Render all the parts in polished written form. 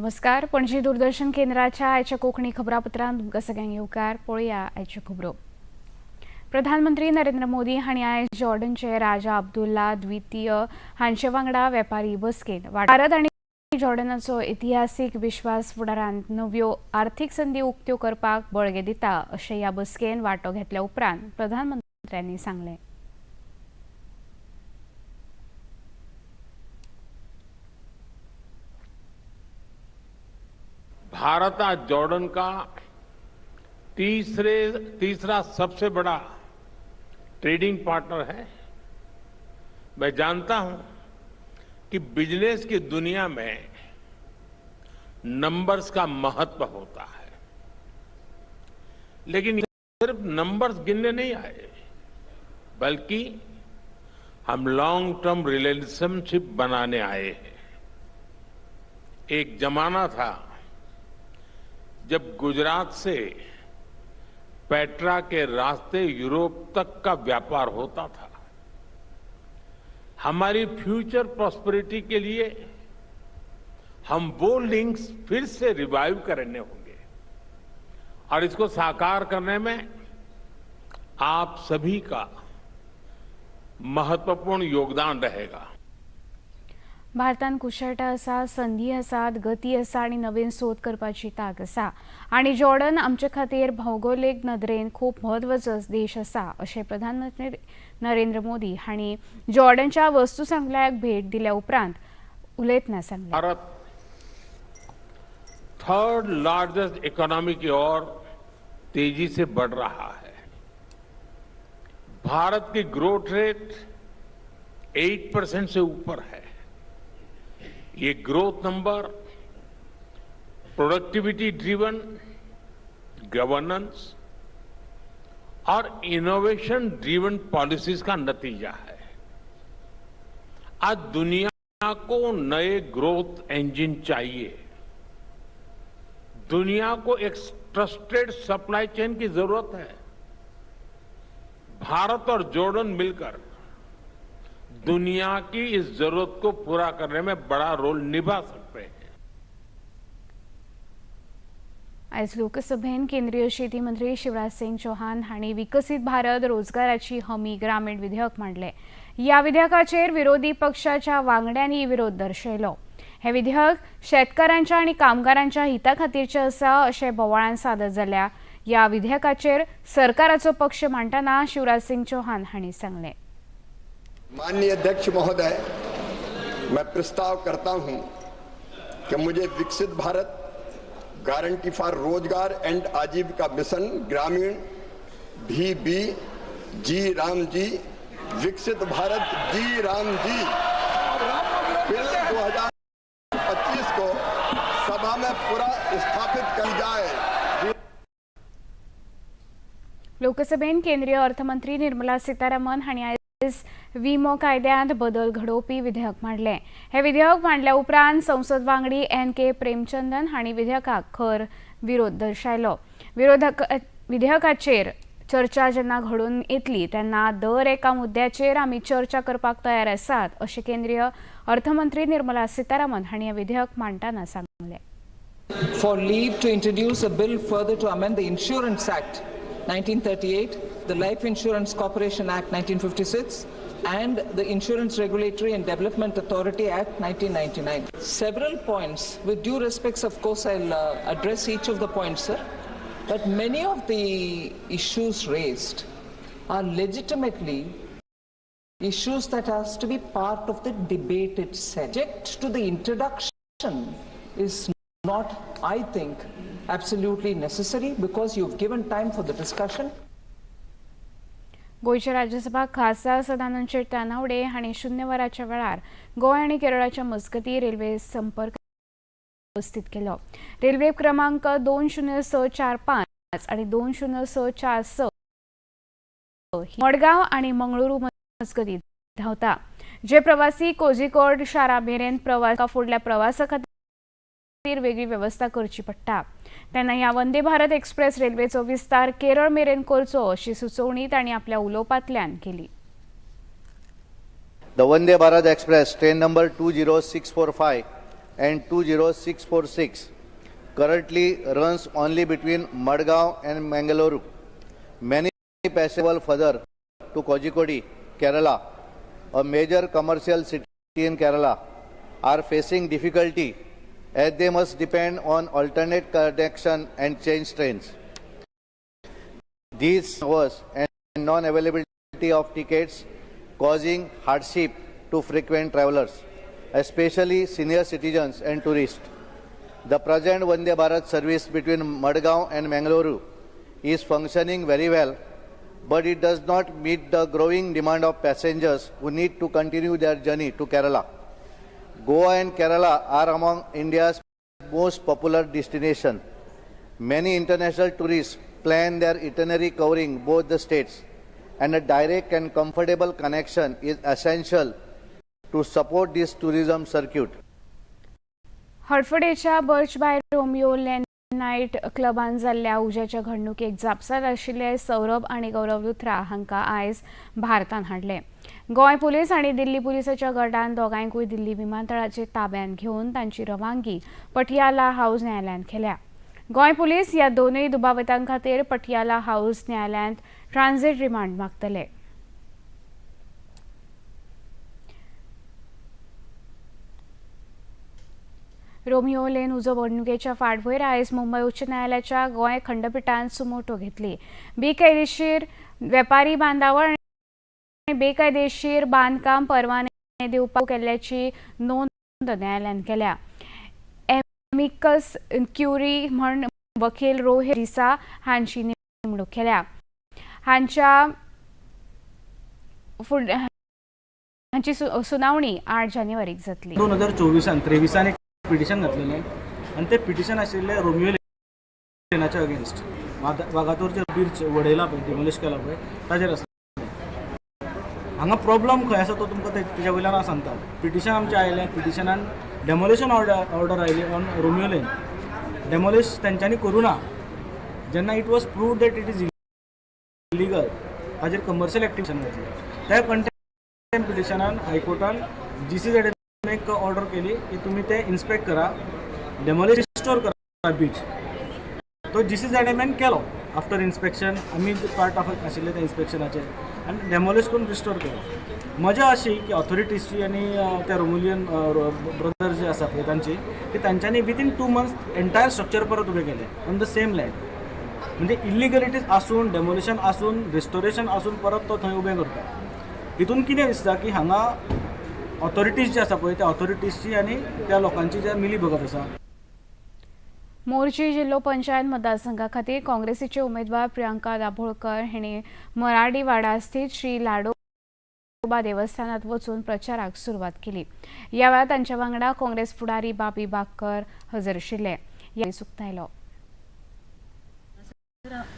नमस्कार. पणजी दूरदर्शन केंद्राच्या आयच्या कोंकणी खबरापत्रांत तुमकां सगळ्यांक येवकार. पळोवया आयच्यो खबरो. प्रधानमंत्री नरेंद्र मोदी हांणी आयज जॉर्डनचे राजा अब्दुल्ला द्वितीय हांचे वांगडा वेपारी बसकेंत भारत आनी जॉर्डनाचो इतिहासीक विश्वास फुडारांत नव्यो आर्थीक संदी उक्त्यो करपाक बळगे दिता अशें ह्या बसकेंत वांटो घेतल्या उपरांत प्रधानमंत्र्यांनी सांगलें. भारत आज जॉर्डन का तीसरा सबसे बड़ा ट्रेडिंग पार्टनर है। मैं जानता हूं कि बिजनेस की दुनिया में नंबर्स का महत्व होता है, लेकिन सिर्फ नंबर्स गिनने नहीं आए, बल्कि हम लॉन्ग टर्म रिलेशनशिप बनाने आए हैं। एक जमाना था जब गुजरात से पेट्रा के रास्ते यूरोप तक का व्यापार होता था। हमारी फ्यूचर प्रॉस्पेरिटी के लिए हम वो लिंक्स फिर से रिवाइव करने होंगे और इसको साकार करने में आप सभी का महत्वपूर्ण योगदान रहेगा. भारतान कुशळटाय आसा, संधी आसात, गती आसा आनी नवीन सोद करपाची तांक आसा आनी जॉर्डन आमचे खातीर भौगोलीक नदरेन खूब म्हत्वाचो देश आसा अशें प्रधानमंत्री नरेंद्र मोदी हांणी जॉर्डनच्या वस्तुसंग्रहालयाक भेट दिल्या उपरांत उलयतना सांगलें. भारत थर्ड लार्जेस्ट इकोनॉमी की ओर तेजी से बढ़ रहा है. भारत की ग्रोथ रेट 8% से ऊपर है. ये growth number productivity driven, governance और इनोवेशन ड्रिवन पॉलिसीज का नतीजा है. आज दुनिया को नए ग्रोथ इंजन चाहिए. दुनिया को एक ट्रस्टेड सप्लाई चेन की जरूरत है. भारत और जॉर्डन मिलकर दुनिया की इस जरूरत को पूरा करने में बड़ा रोल निभा सकते हैं. आयज लोकसभेन केंद्रीय शेती मंत्री शिवराज सिंग चौहान हांणी विकसित भारत रोजगाराची हमी ग्रामीण विधेयक मांडलें. ह्या विधेयकाचेर विरोधी पक्षाच्या वांगड्यांनी विरोध दर्शयलो. हे विधेयक शेतकारांच्या आनी कामगारांच्या हिता खातीरचें आसा अशें बोवाळान सादर जाल्ल्या ह्या विधेयकाचेर सरकाराचो पक्ष मांडटना शिवराज सिंग चौहान हांणी सांगलें. माननीय अध्यक्ष महोदय, मैं प्रस्ताव करता हूं कि मुझे विकसित भारत गारंटी फॉर रोजगार एंड आजीविका मिशन ग्रामीण VB जी राम जी विकसित भारत जी राम जी बिल 2025 को सभा में पूरा स्थापित की जाए. लोकसभेन केंद्रीय अर्थमंत्री निर्मला सीतारामन हांणी आयज विमो कायद्यांत बदल घडोवपी विधेयक मांडलें. हे विधेयक मांडल्या उपरांत संसद वांगडी NK प्रेमचंदन हांणी विधेयकाक खर विरोध दर्शायलो. विधेयकाचेर चर्चा जेन्ना घडून येतली तेन्ना दर एका मुद्द्याचेर आमी चर्चा करपाक तयार आसात अशें केंद्रीय अर्थमंत्री निर्मला सीतारामन हांणी हे विधेयक मांडटना सांगलें. For leave to introduce a bill further to amend the Insurance Act 1938, the Life Insurance Corporation Act 1956, and the Insurance Regulatory and Development Authority Act 1999. Several points, with due respects, of course, I'll address each of the points, sir. But many of the issues raised are legitimately issues that has to be part of the debate itself. Subject to the introduction is not, I think, absolutely necessary because you've given time for the discussion. गोयचे Rajya Sabha खासदार सदानंद तानावडे हांणी शून्य वराच्या वेळार गोंय आनी केरळाच्या मजगतीं railway संपर्क उपस्थित केलो. Railway क्रमांक 20645 आनी 20646 मडगांव आनी मंगळुरू मजगतीं धांवता. जे प्रवासी कोझिकोड शारा मेरेन फुडल्या प्रवासा खातीर वेगळी वेवस्था करची पडटा तेन्ना ह्या वंदे भारत एक्सप्रेस रेल्वेचो विस्तार केरळ मेरेन करचो अशी सुचोवणी तांणी आपल्या उलोवपांतल्यान केली. The Vande Bharat Express, train number 20645, and 20646 currently runs only between Madgaon and Mangalore. Many passengers travel further to Kozhikode, Kerala, a major commercial city in Kerala, are facing difficulty as they must depend on alternate connection and change trains. These hours and non-availability of tickets causing hardship to frequent travelers, especially senior citizens and tourists. The present Vande Bharat service between Madgaon and Mangalore is functioning very well, but it does not meet the growing demand of passengers who need to continue their journey to Kerala. Goa and Kerala are among India's most popular destinations. Many international tourists plan their itinerary covering both the states, and a direct and comfortable connection is essential to support this tourism circuit. हडफडेच्या Birch by Romeo Lane night क्लबान जाल्ल्या उज्याच्या घडणुकेक जापसार आशिल्ले सौरभ आनी गौरव लुथरा हांकां आयज भारतांत हाडले. गोंय पुलीस आनी दिल्ली पुलिसाच्या गटान दोगांयकूय दिल्ली विमानतळाचेर ताब्यात घेवन तांची रवानगी पटियाला हाऊस न्यायालयात केल्या. गोंय पुलीस ह्या दोनूय दुबावतां खातीर पटियाला हाऊस न्यायालयात ट्रांझीट रिमांड मागतले. रोमियो लेन उजो घडणुकेच्या फाटभुंयेर आयज मुंबय उच्च न्यायालयाच्या गोंय खंडपीठान सुमोटो घेतली. बेकायदेशीर वेपारी बांदावळ आनी बेकायदेशीर बांदकाम परवाने दिवपाक केल्ल्याची नोंद न्यायालयान केल्या. एमिकस क्युरी म्हण वकील रोहित दिसा हांची नेमणूक केल्या. हांची सुनावणी 8 जानेवारीक जातली. 2024-23 एक पिटिशन घातलेलें आनी तें पिटिशन आशिल्लें रोमियो लेनाच्या अगेन्स्ट वागातोर जे ब्रिज वडयला पळय डिमोलिश केला पळय ताजेर आसा. हांगा प्रॉब्लम खंय आसा तो तुमकां तेच्या वयल्यान हांव सांगता. पिटिशन आमचें आयलें, पिटिशनान डेमोलिशन ऑर्डर आयली ऑन रोमियो लेन. डेमोलिश तेंच्यांनी करूं ना. जेन्ना it was proved that it is illegal ताजेर कमर्शियल एक्टिविशन घातली. त्या कंटेम्प्ट पिटिशनान हायकोर्टान GCZM एक ऑर्डर केली की तुम्ही ते इन्स्पेक्ट करा, डेमोलिश रिस्टोर करा बीच. तो GCZM केलो. आफ्टर इन्स्पेक्शन आमी पार्ट ऑफ आशिल्ले त्या इन्स्पेक्शनाचे आनी डेमोलिश करून रिस्टोर केलो. मजा अशी की ऑथॉरिटीजची आनी त्या रोमिलियन ब्रदर जे आसा पळय तांची की तांच्यांनी विथीन 2 months एंटायर स्ट्रक्चर परत उबे केले ऑन द सेम लँड. म्हणजे इलिगलिटीज आसून, डेमोलिशन आसून, रिस्टोरेशन आसून परत तो थंय उबें करता. हितून कितें दिसता की हांगा ऑथॉरिटीज जे आसा पळय त्या ऑथॉरिटीजची आनी त्या लोकांची जे मिली भगत आसा. मोर्ची जिल्लो पंचायत मतदारसंघा खातीर काँग्रेसीचे उमेदवार प्रियांका दाभोळकर हांणी मराठी वाडा स्थित श्री लाडोबा देवस्थानात वचून प्रचाराक सुरवात केली. ह्या वेळार तांच्या वांगडा काँग्रेस फुडारी बाबी बाकर हजर आशिल्ले. ह्या सुक्तायलो.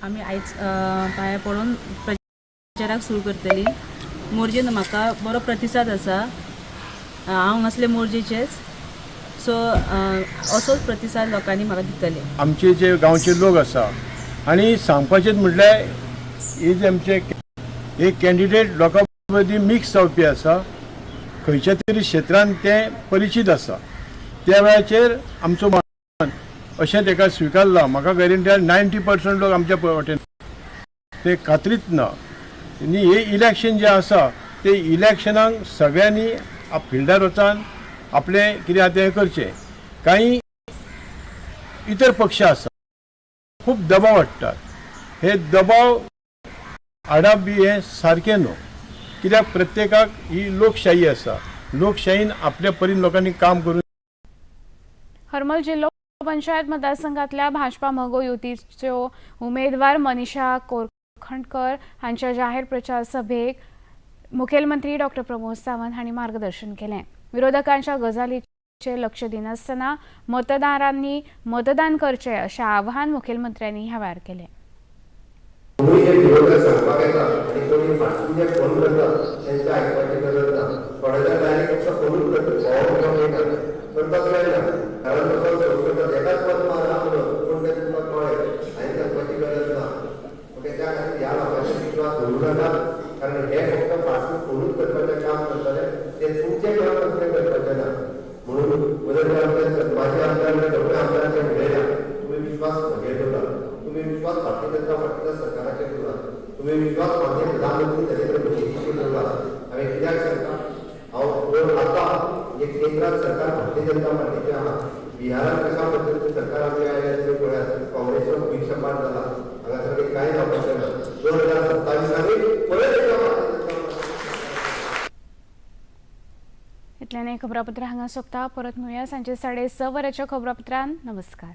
आमी आयज पांया पडून प्रचाराक सुरू करतली. मोर्जेन म्हाका बरो प्रतिसाद आसा. हांव असले मोर्जेचेच सो असोच प्रतिसाद लोकांनी म्हाका दितले. आमचे जे गांवचे लोक आसा आनी सांगपाचें म्हटल्यार हे जे आमचे एक कॅन्डिडेट लोकां मदीं मिक्स जावपी आसा, खंयच्या तरी क्षेत्रांत ते परिचीत आसा. त्या वेळाचेर आमचो मन अशें ताका स्विकारला. म्हाका गॅरंटी 90% लोक आमच्या वाटेन ते खात्रीच ना. आनी हे इलेक्शन जे आसा ते इलेक्शनाक सगळ्यांनी फिल्डार वचून आपले कितें आसा तें करचें. कांय इतर पक्ष आसा खूब दबाव हाडटात. हे दबाव हाडप बी हे सारकें न्हू. कित्याक प्रत्येकाक ही लोकशाही आसा. लोकशाहीन आपल्या परीन लोकांनी काम करून. हरमल जिल्लो पंचायत मतदारसंघातल्या भाजपा मगो युतीच्यो उमेदवार मनीषा कोरखंडकर हांच्या जाहीर प्रचार सभेक मुखेलमंत्री डॉ. प्रमोद सावंत हांणी मार्गदर्शन केलें. विरोधकांच्या गजालीचेर लक्ष दिनासतना मतदारांनी मतदान करचें अशें आवाहन मुखेलमंत्र्यांनी ह्या वेळार केलें. कारण हे फक्त पासून फोनूच करपाचें काम करतले ते तुमचें काम कसलें करपाचें ना. म्हणून म्हणजे केंद्रात सरकार भारतीय जनता पार्टीचे आहा बिहारात कशा पद्धतीने सरकार आमचे आहे ते पळयात काँग्रेसचा भुईसपाट झाला हांगासर कांय जावपाचें ना 2027 परत एकदा इतल्यान खबरापत्र हांगा सोंपता. परत मेळुया सांजे 6:30 वरांच्या खबरापत्रान. नमस्कार.